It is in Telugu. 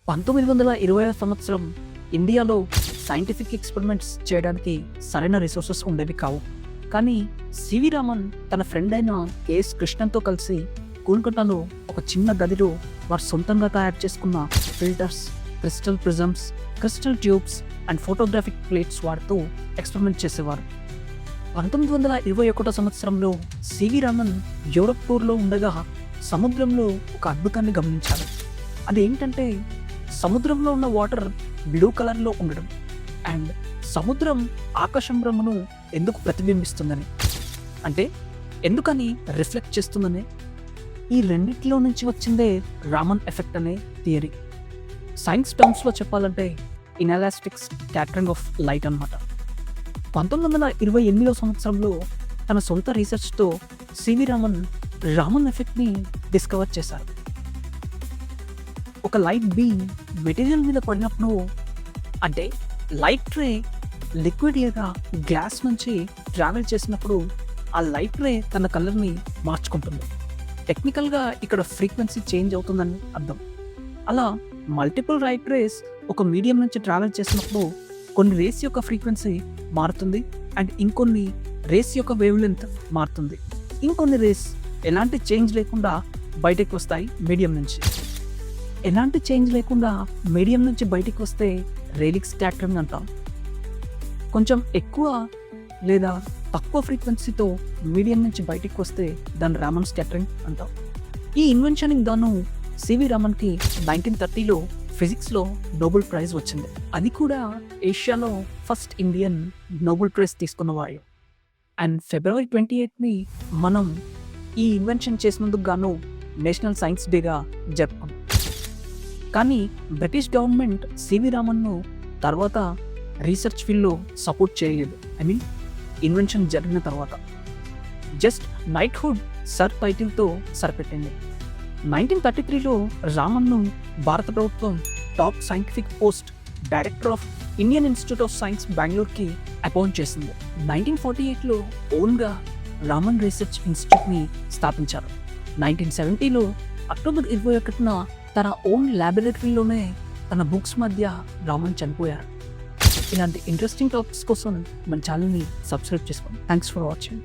1920వ సంవత్సరం ఇండియాలో సైంటిఫిక్ ఎక్స్పెరిమెంట్స్ చేయడానికి సరైన రిసోర్సెస్ ఉండేవి కావు. కానీ సివి రామన్ తన ఫ్రెండ్ అయిన కేఎస్ కృష్ణన్తో కలిసి కోల్కతాలో ఒక చిన్న గదిలో వారు సొంతంగా తయారు చేసుకున్న filters, crystal prisms, crystal tubes and photographic plates వాడుతూ ఎక్స్పెరిమెంట్ చేసేవారు. 1921 సంవత్సరంలో సివి రామన్ యూరప్ టూర్లో ఉండగా సముద్రంలో ఒక అద్భుతాన్ని గమనించారు. అదేంటంటే సముద్రంలో ఉన్న వాటర్ బ్లూ కలర్లో ఉండడం అండ్ సముద్రం ఆకాశం రంగును ఎందుకు ప్రతిబింబిస్తుందని, అంటే ఎందుకని రిఫ్లెక్ట్ చేస్తుందని. ఈ రెండింటిలో నుంచి వచ్చిందే రామన్ ఎఫెక్ట్ అనే థియరీ. సైన్స్ టర్మ్స్లో చెప్పాలంటే ఇన్ఎలాస్టిక్ స్కాటరింగ్ ఆఫ్ లైట్ అన్నమాట. 1928వ సంవత్సరంలో తన సొంత రీసెర్చ్తో సివి రామన్ ఎఫెక్ట్ని డిస్కవర్ చేశారు. ఒక లైట్ బీమ్ మెటీరియల్ మీద పడినప్పుడు, అంటే లైట్ రే లిక్విడ్ ఏగా గ్లాస్ నుంచి ట్రావెల్ చేసినప్పుడు ఆ లైట్ రే తన కలర్ని మార్చుకుంటుంది. టెక్నికల్గా ఇక్కడ ఫ్రీక్వెన్సీ చేంజ్ అవుతుందని అర్థం. అలా మల్టిపుల్ లైట్ రేస్ ఒక మీడియం నుంచి ట్రావెల్ చేసినప్పుడు కొన్ని రేస్ యొక్క ఫ్రీక్వెన్సీ మారుతుంది అండ్ ఇంకొన్ని రేస్ యొక్క వేవ్ లెంత్ మారుతుంది. ఇంకొన్ని రేస్ ఎలాంటి చేంజ్ లేకుండా బయటకు వస్తాయి మీడియం నుంచి. ఎలాంటి చేంజ్ లేకుండా మీడియం నుంచి బయటికి వస్తే రేలిక్ స్కాటరింగ్ అంటాం. కొంచెం ఎక్కువ లేదా తక్కువ ఫ్రీక్వెన్సీతో మీడియం నుంచి బయటికి వస్తే దాన్ని రామన్ స్కాటరింగ్ అంటాం. ఈ ఇన్వెన్షన్కి గాను సివి రామన్కి 1930లో ఫిజిక్స్లో నోబెల్ ప్రైజ్ వచ్చింది. అది కూడా ఏషియాలో ఫస్ట్ ఇండియన్ నోబెల్ ప్రైజ్ తీసుకున్నవాడు. అండ్ February 28ని మనం ఈ ఇన్వెన్షన్ చేసినందుకు గాను నేషనల్ సైన్స్ డేగా జరుపుకుంటాం. కానీ బ్రిటిష్ గవర్నమెంట్ సివి రామన్ను తర్వాత రీసెర్చ్ ఫీల్డ్లో సపోర్ట్ చేయలేదు. ఇన్వెన్షన్ జరిగిన తర్వాత జస్ట్ నైట్హుడ్ సర్ టైటిల్తో సరిపెట్టింది. 1933లో రామన్ను భారత ప్రభుత్వం top scientific post director of Indian institute of science బెంగళూరుకి అపాయింట్ చేసింది. 1948లో ఓన్గా రామన్ రీసెర్చ్ ఇన్స్టిట్యూట్ని స్థాపించారు. 1970లో అక్టోబర్ 21న తన ఓన్ ల్యాబొరేటరీలోనే తన బుక్స్ మధ్య రామన్ చనిపోయారు. ఇలాంటి ఇంట్రెస్టింగ్ టాపిక్స్ కోసం మన ఛానల్ని సబ్స్క్రైబ్ చేసుకోండి. Thanks for watching.